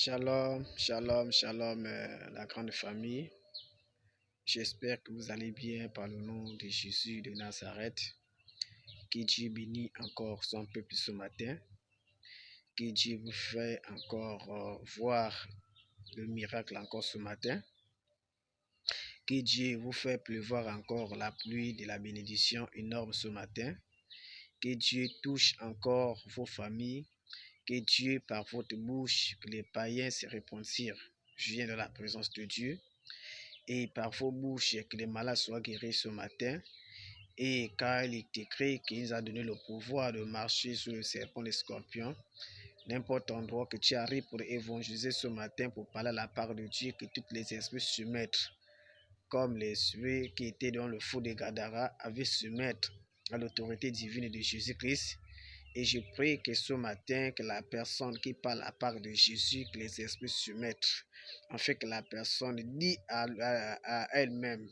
Shalom, shalom, shalom, la grande famille. J'espère que vous allez bien par le nom de Jésus de Nazareth. Que Dieu bénit encore son peuple ce matin. Que Dieu vous fait encore voir le miracle encore ce matin. Que Dieu vous fait pleuvoir encore la pluie de la bénédiction énorme ce matin. Que Dieu touche encore vos familles. Que Dieu, par votre bouche, que les païens se repentirent. Je viens de la présence de Dieu. Et par vos bouches, que les malades soient guéris ce matin. Et car il est écrit qu'il nous a donné le pouvoir de marcher sur le serpent et les scorpions. N'importe endroit que tu arrives pour évangéliser ce matin, pour parler à la part de Dieu, que tous les esprits se mettent. Comme les esprits qui étaient dans le feu de Gadara avaient se mettre à l'autorité divine de Jésus-Christ. Et je prie que ce matin, que la personne qui parle à part de Jésus, que les esprits se mettent, en fait que la personne dit à elle-même,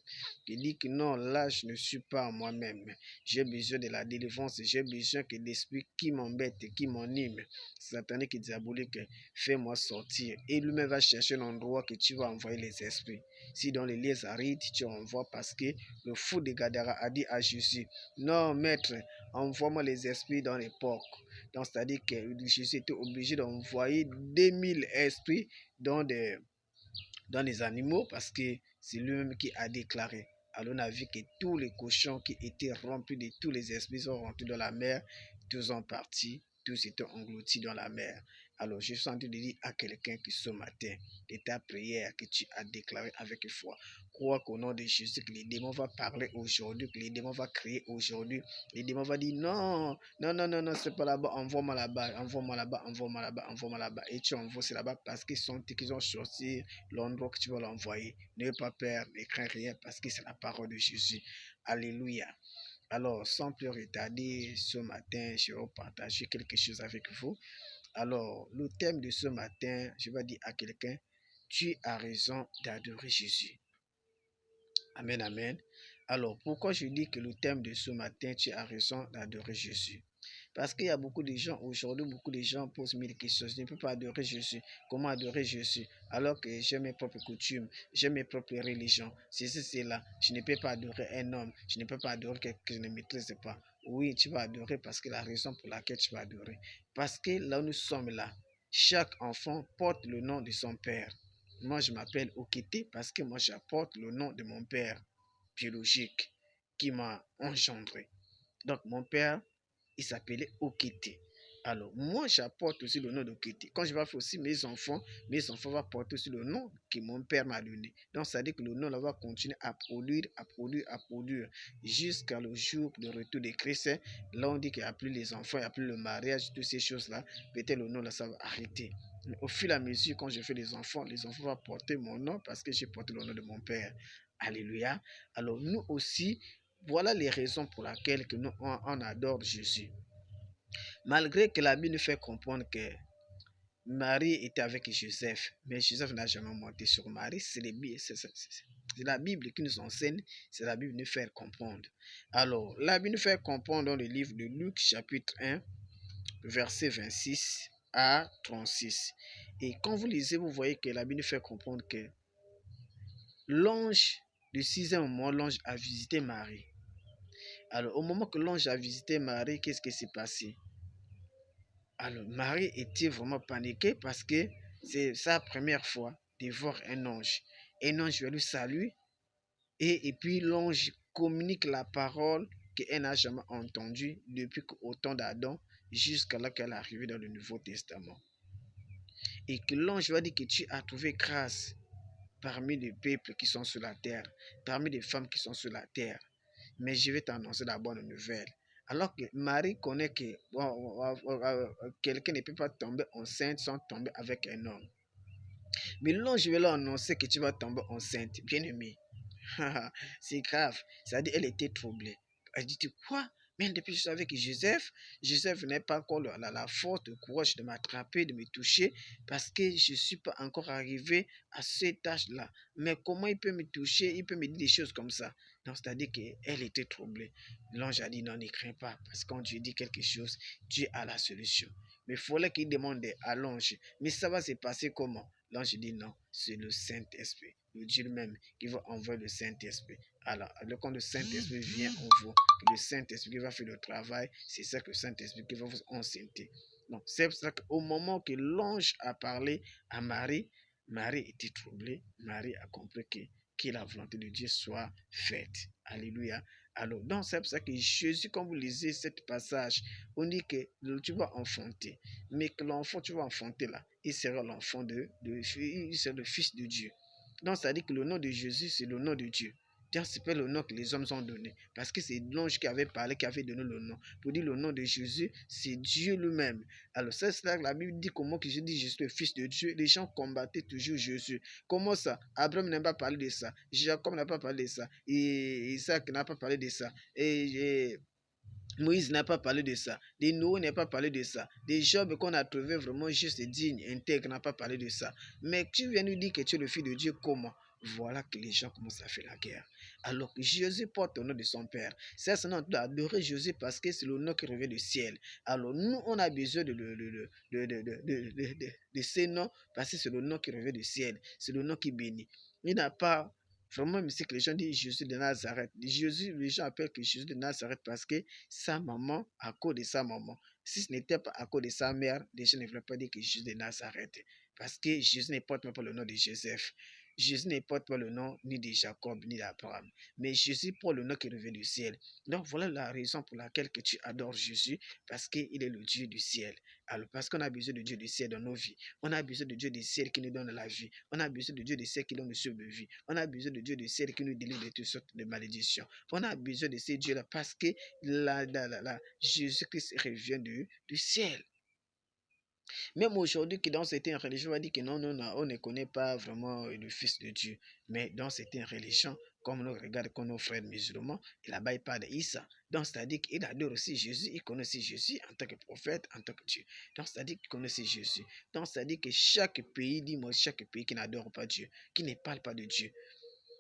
qui dit que non, là je ne suis pas moi-même, j'ai besoin de la délivrance, j'ai besoin que l'esprit qui m'embête, qui m'anime, satanique et diabolique, fais-moi sortir. Et lui-même va chercher un endroit que tu vas envoyer les esprits. Si dans les lieux arides, tu envoies parce que le fou de Gadara a dit à Jésus, non maître, envoie-moi les esprits dans les porcs. Donc, c'est-à-dire que Jésus était obligé d'envoyer 2000 esprits dans les animaux parce que c'est lui-même qui a déclaré. Alors, on a vu que tous les cochons qui étaient remplis de tous les esprits sont rentrés dans la mer, tous sont partis, tous étaient engloutis dans la mer. Alors, je suis en train de dire à quelqu'un que ce matin, de ta prière que tu as déclarée avec foi, crois qu'au nom de Jésus, que les démons vont parler aujourd'hui, que les démons vont crier aujourd'hui. Les démons vont dire non, non, non, non, non, c'est pas là-bas, envoie-moi là-bas, envoie-moi là-bas, envoie-moi là-bas, envoie-moi là-bas. Et tu envoies c'est là-bas parce qu'ils ont choisi l'endroit que tu vas l'envoyer. N'aie pas peur, ne crains rien parce que c'est la parole de Jésus. Alléluia. Alors, sans plus retarder, ce matin, je vais partager quelque chose avec vous. Alors, le thème de ce matin, je vais dire à quelqu'un, tu as raison d'adorer Jésus. Amen, amen. Alors, pourquoi je dis que le thème de ce matin, tu as raison d'adorer Jésus? Parce qu'il y a beaucoup de gens, aujourd'hui, beaucoup de gens posent mille questions. Je ne peux pas adorer Jésus. Comment adorer Jésus? Alors que j'ai mes propres coutumes, j'ai mes propres religions. C'est là. Je ne peux pas adorer un homme. Je ne peux pas adorer quelqu'un que je ne maîtrise pas. Oui, tu vas adorer parce que la raison pour laquelle tu vas adorer. Parce que là où nous sommes là, chaque enfant porte le nom de son père. Moi, je m'appelle Okete parce que moi, j'apporte le nom de mon père biologique qui m'a engendré. Donc, mon père, il s'appelait Okete. Alors, moi, j'apporte aussi le nom d'Okete. Quand je vais faire aussi mes enfants vont porter aussi le nom que mon père m'a donné. Donc, ça veut dire que le nom là va continuer à produire, jusqu'à le jour de retour de Christ. Là, on dit qu'il n'y a plus les enfants, il n'y a plus le mariage, toutes ces choses-là. Peut-être le nom là, ça va arrêter. Mais au fur et à mesure, quand je fais les enfants vont porter mon nom parce que j'ai porté le nom de mon père. Alléluia. Alors, nous aussi, voilà les raisons pour lesquelles que nous, on adore Jésus. Malgré que la Bible nous fait comprendre que Marie était avec Joseph, mais Joseph n'a jamais monté sur Marie. C'est la Bible qui nous enseigne, c'est la Bible qui nous fait comprendre. Alors, la Bible nous fait comprendre dans le livre de Luc, chapitre 1, verset 26 à 36. Et quand vous lisez, vous voyez que la Bible nous fait comprendre que l'ange, le 6e mois, l'ange a visité Marie. Alors, au moment que l'ange a visité Marie, qu'est-ce qui s'est passé? Alors, Marie était vraiment paniquée parce que c'est sa première fois de voir un ange. Un ange lui salue et puis l'ange communique la parole qu'elle n'a jamais entendue depuis au temps d'Adam jusqu'à là qu'elle est arrivée dans le Nouveau Testament. Et que l'ange lui a dit que tu as trouvé grâce parmi les peuples qui sont sur la terre, parmi les femmes qui sont sur la terre. Mais je vais t'annoncer la bonne nouvelle. Alors que Marie connaît que quelqu'un ne peut pas tomber enceinte sans tomber avec un homme. Mais l'ange va leur annoncer que tu vas tomber enceinte, bien aimé. C'est grave. C'est-à-dire qu'elle était troublée. Elle dit quoi? Même depuis que je suis avec Joseph n'est pas encore la force, le courage de m'attraper, de me toucher, parce que je ne suis pas encore arrivé à cet âge-là. Mais comment il peut me toucher? Il peut me dire des choses comme ça. Donc, c'est-à-dire qu'elle était troublée. L'ange a dit non, ne crains pas, parce que quand Dieu dit quelque chose, Dieu a la solution. Mais il fallait qu'il demande à l'ange, mais ça va se passer comment? L'ange dit non, c'est le Saint-Esprit, le Dieu même qui va envoyer le Saint-Esprit. Alors, quand le Saint-Esprit vient en vous, le Saint-Esprit qui va faire le travail, c'est ça que le Saint-Esprit qui va vous enceinte. Donc, c'est pour ça qu'au moment que l'ange a parlé à Marie, Marie était troublée. Marie a compris que la volonté de Dieu soit faite. Alléluia. Alors, donc, c'est pour ça que Jésus, quand vous lisez ce passage, on dit que tu vas enfanter. Mais que l'enfant, tu vas enfanter là, il sera l'enfant il sera le fils de Dieu. Donc, ça dit que le nom de Jésus, c'est le nom de Dieu. C'est pas le nom que les hommes ont donné. Parce que c'est l'ange qui avait parlé, qui avait donné le nom. Pour dire le nom de Jésus, c'est Dieu lui-même. Alors, c'est cela que la Bible dit comment que Jésus dit Jésus le Fils de Dieu. Les gens combattaient toujours Jésus. Comment ça? Abraham n'a pas parlé de ça. Jacob n'a pas parlé de ça. Et Isaac n'a pas parlé de ça. Et Moïse n'a pas parlé de ça. Des Noé n'a pas parlé de ça. Des Job qu'on a trouvé vraiment juste et digne, intègre, n'a pas parlé de ça. Mais tu viens nous dire que tu es le Fils de Dieu, comment? Voilà que les gens commencent à faire la guerre. Alors que Jésus porte le nom de son Père. C'est ça, on doit adorer Jésus parce que c'est le nom qui revient du ciel. Alors nous, on a besoin de ces noms parce que c'est le nom qui revient du ciel. C'est le nom qui bénit. Il n'a pas... Vraiment, mais c'est que les gens disent Jésus de Nazareth. Jésus, les gens appellent que Jésus de Nazareth parce que sa maman, à cause de sa maman. Si ce n'était pas à cause de sa mère, les gens ne voulaient pas dire que Jésus de Nazareth. Parce que Jésus ne porte pas le nom de Joseph. Jésus ne porte pas le nom ni de Jacob ni d'Abraham. Mais Jésus porte le nom qui revient du ciel. Donc voilà la raison pour laquelle que tu adores Jésus. Parce qu'il est le Dieu du ciel. Alors parce qu'on a besoin de Dieu du ciel dans nos vies. On a besoin de Dieu du ciel qui nous donne la vie. On a besoin de Dieu du ciel qui donne le souffle de vie. On a besoin de Dieu du ciel qui nous délivre de toutes sortes de malédictions. On a besoin de ces dieux-là parce que Jésus-Christ revient du ciel. Même aujourd'hui, dans certaines religions, on va dire que non, on ne connaît pas vraiment le Fils de Dieu. Mais dans certaines religions, comme on regarde comme nos frères musulmans, là-bas, ils parlent d'Issa. Donc, c'est-à-dire qu'il adore aussi Jésus, il connaît aussi Jésus en tant que prophète, en tant que Dieu. Donc, c'est-à-dire qu'il connaît aussi Jésus. Donc, c'est-à-dire que chaque pays, dis-moi, chaque pays qui n'adore pas Dieu, qui ne parle pas de Dieu,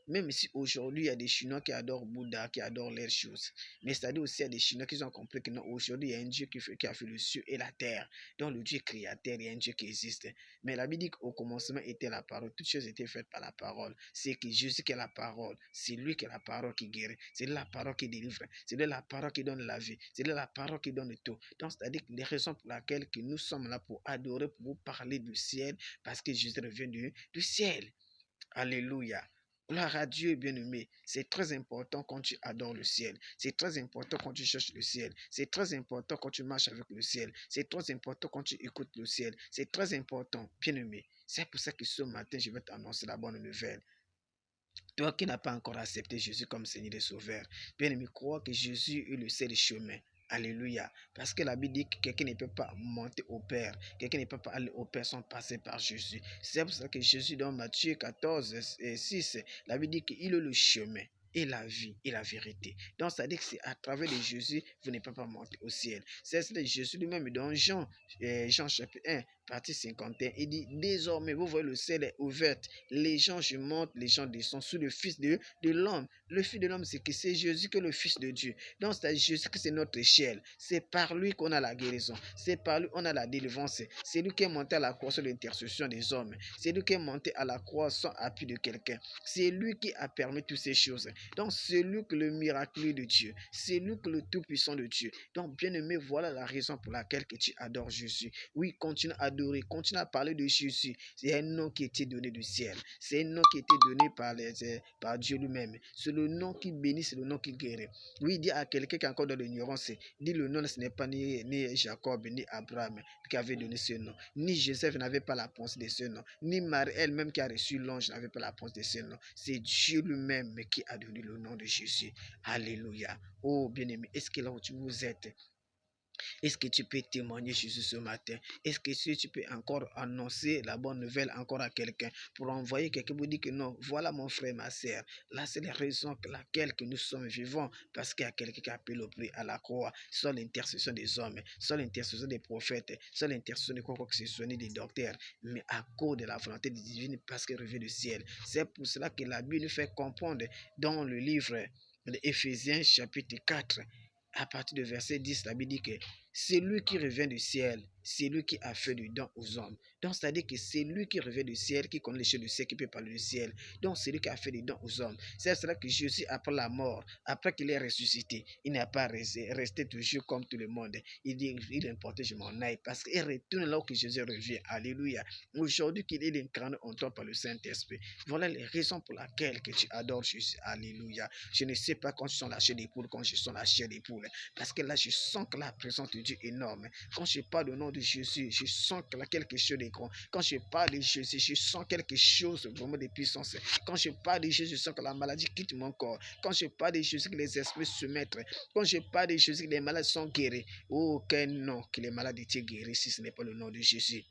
même si aujourd'hui, il y a des Chinois qui adorent Bouddha, qui adorent leurs choses. Mais c'est-à-dire aussi, il y a des Chinois qui ont compris que non, aujourd'hui, il y a un Dieu qui a fait le ciel et la terre. Donc, le Dieu créateur, il y a un Dieu qui existe. Mais la Bible dit qu'au commencement était la parole. Toutes choses étaient faites par la parole. C'est que Jésus qui est la parole. C'est lui qui est la parole qui guérit. C'est lui la parole qui délivre. C'est lui la parole qui donne la vie. C'est lui la parole qui donne tout. Donc, c'est-à-dire que les raisons pour lesquelles que nous sommes là pour adorer, pour vous parler du ciel, parce que Jésus revient du ciel. Alléluia. Gloire à Dieu, bien-aimé. C'est très important quand tu adores le ciel. C'est très important quand tu cherches le ciel. C'est très important quand tu marches avec le ciel. C'est très important quand tu écoutes le ciel. C'est très important, bien-aimé. C'est pour ça que ce matin, je vais t'annoncer la bonne nouvelle. Toi qui n'as pas encore accepté Jésus comme Seigneur et Sauveur, bien-aimé, crois que Jésus est le seul chemin. Alléluia. Parce que la Bible dit que quelqu'un ne peut pas monter au Père. Quelqu'un ne peut pas aller au Père sans passer par Jésus. C'est pour ça que Jésus, dans Matthieu 14 et 6, la Bible dit qu'il est le chemin et la vie et la vérité. Donc, ça dit que c'est à travers de Jésus, vous ne pouvez pas monter au ciel. C'est Jésus lui-même dans Jean chapitre 1, partie 51. Il dit, désormais, vous voyez le ciel est ouvert. Les gens je monte, les gens descendent sous le Fils de l'homme. Le Fils de l'homme, c'est que c'est Jésus que le Fils de Dieu. Donc, c'est Jésus que c'est notre échelle. C'est par lui qu'on a la guérison. C'est par lui qu'on a la délivrance. C'est lui qui est monté à la croix sur l'intercession des hommes. C'est lui qui est monté à la croix sans appui de quelqu'un. C'est lui qui a permis toutes ces choses. Donc, c'est lui que le miracle de Dieu. C'est lui que le tout-puissant de Dieu. Donc, bien-aimé, voilà la raison pour laquelle que tu adores Jésus. Oui, continue à adorer, continue à parler de Jésus. C'est un nom qui a été donné du ciel. C'est un nom qui a été donné par Dieu lui-même. C'est le nom qui bénit, c'est le nom qui guérit. Oui, dis à quelqu'un qui est encore dans l'ignorance, dis le nom, ce n'est pas ni Jacob, ni Abraham qui avait donné ce nom. Ni Joseph n'avait pas la pensée de ce nom. Ni Marie elle-même qui a reçu l'ange n'avait pas la pensée de ce nom. C'est Dieu lui-même qui a donné le nom de Jésus. Alléluia. Oh bien-aimé, est-ce que là où vous êtes, est-ce que tu peux témoigner Jésus ce matin? Est-ce que tu peux encore annoncer la bonne nouvelle encore à quelqu'un pour envoyer quelqu'un pour dire que non, voilà mon frère, ma sœur. Là, c'est la raison pour laquelle que nous sommes vivants parce qu'il y a quelqu'un qui a payé le prix à la croix, sans l'intercession des hommes, sans l'intercession des prophètes, sans l'intercession de quoi que ce soit, ni des docteurs, mais à cause de la volonté divine parce qu'il revient du ciel. C'est pour cela que la Bible nous fait comprendre dans le livre Dans Éphésiens chapitre 4, à partir du verset 10, la Bible dit que c'est lui qui revient du ciel, c'est lui qui a fait du don aux hommes. Donc, c'est-à-dire que c'est lui qui revient du ciel, qui connaît les choses du ciel, qui peut parler du ciel. Donc, c'est lui qui a fait des dons aux hommes. C'est cela que Jésus, après la mort, après qu'il est ressuscité, il n'a pas resté toujours comme tout le monde. Il dit, il importe, je m'en aille, parce qu'il retourne là où Jésus revient. Alléluia. Aujourd'hui, qu'il est incarné en toi par le Saint-Esprit. Voilà les raisons pour lesquelles que tu adores Jésus. Alléluia. Je ne sais pas quand je sens la chair des poules, quand je sens la chair des poules. Parce que là, je sens que la présence de Dieu est énorme. Quand je parle au nom de Jésus, je sens que là, quelque chose de grand. Quand je parle de Jésus, je sens quelque chose vraiment de puissance. Quand je parle de Jésus, je sens que la maladie quitte mon corps. Quand je parle de Jésus, que les esprits se mettent. Quand je parle de Jésus, que les malades sont guéris. Aucun nom que les malades étaient guéris si ce n'est pas le nom de Jésus.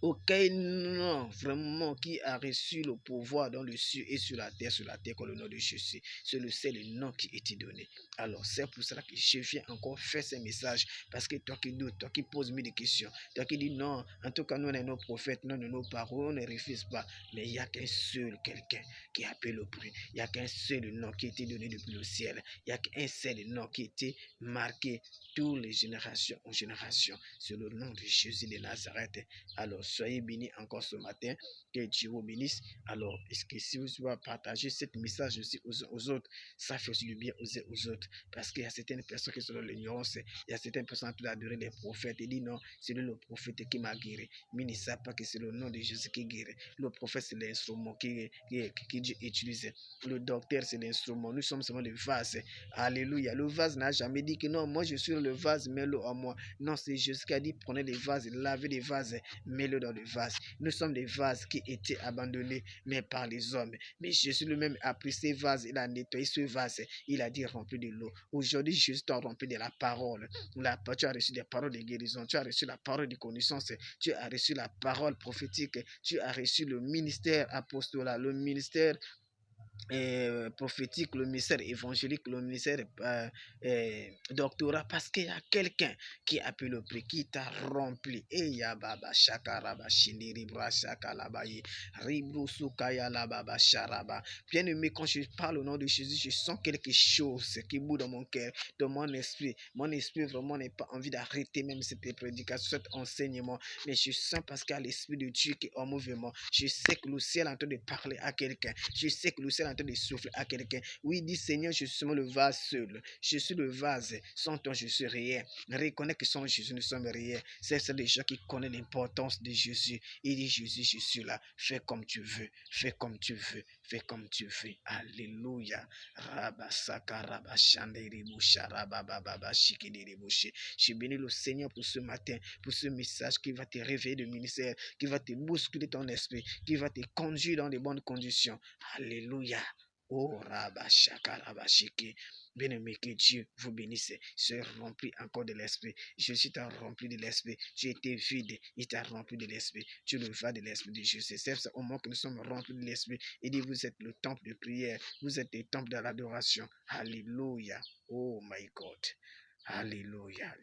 Aucun nom vraiment qui a reçu le pouvoir dans le ciel et sur la terre comme le nom de Jésus. C'est le seul nom qui était donné. Alors c'est pour cela que je viens encore faire ce message. Parce que toi qui doutes, toi qui poses mille questions, toi qui dis non, en tout cas nous on est nos prophètes, non nos paroles, on ne refuse pas. Mais il n'y a qu'un seul quelqu'un qui appelle au prix. Il n'y a qu'un seul nom qui a été donné depuis le ciel. Il n'y a qu'un seul nom qui a été marqué toutes les générations en génération. C'est le nom de Jésus de Nazareth. Alors, soyez bénis encore ce matin. Que Dieu vous bénisse. Alors, est-ce que si vous pouvez partager ce message aussi aux autres, ça fait aussi du bien aux autres. Parce qu'il y a certaines personnes qui sont dans l'ignorance. Il y a certaines personnes qui adorent les prophètes et disent non, c'est le prophète qui m'a guéri. Mais ils ne savent pas que c'est le nom de Jésus qui guérit. Le prophète, c'est l'instrument qui Dieu utilise. Le docteur, c'est l'instrument. Nous sommes seulement le vase. Alléluia. Le vase n'a jamais dit que non, moi je suis le vase, mets-le à moi. Non, c'est Jésus qui a dit prenez les vases, lavez les vases, mets-le dans le vase. Nous sommes des vases qui étaient abandonnés, mais par les hommes. Mais Jésus lui-même a pris ces vases, il a nettoyé ce vase, il a dit rempli de l'eau. Aujourd'hui, Jésus t'a rempli de la parole. Tu as reçu des paroles de guérison, tu as reçu la parole de connaissance, tu as reçu la parole prophétique, tu as reçu le ministère apostolat, le ministère prophétique, le ministère évangélique, le ministère doctorat, parce qu'il y a quelqu'un qui a pu le prix, qui t'a rempli. Et ya baba shakaraba shindiri bra shakalabaye ribru sukaya la baba sharaba. Bien aimé, quand je parle au nom de Jésus, je sens quelque chose qui bout dans mon cœur, dans mon esprit. Mon esprit vraiment n'est pas envie d'arrêter même cette prédication, cet enseignement, mais je sens parce qu'il y a l'esprit de Dieu qui est en mouvement. Je sais que le ciel est en train de parler à quelqu'un. Je sais que le ciel est en train de souffler à quelqu'un. Oui, dit Seigneur, je suis seulement le vase seul. Je suis le vase. Sans toi, je suis rien. Reconnais que sans Jésus, nous sommes rien. C'est des gens qui connaissent l'importance de Jésus. Il dit Jésus, je suis là. Fais comme tu veux. Fais comme tu veux. Fais comme tu veux. Alléluia. Je bénis le Seigneur pour ce matin, pour ce message qui va te réveiller de ministère, qui va te bousculer ton esprit, qui va te conduire dans de bonnes conditions. Alléluia. Oh, Rabashaka. Bien-aimé, que Dieu vous bénisse. Soyez rempli encore de l'esprit. Jésus t'a rempli de l'esprit. Tu étais vide, il t'a rempli de l'esprit. Tu le vas de l'esprit de Jésus. C'est ça au moment que nous sommes remplis de l'esprit. Il dit, vous êtes le temple de prière. Vous êtes le temple de l'adoration. Alléluia. Oh my God. Alléluia.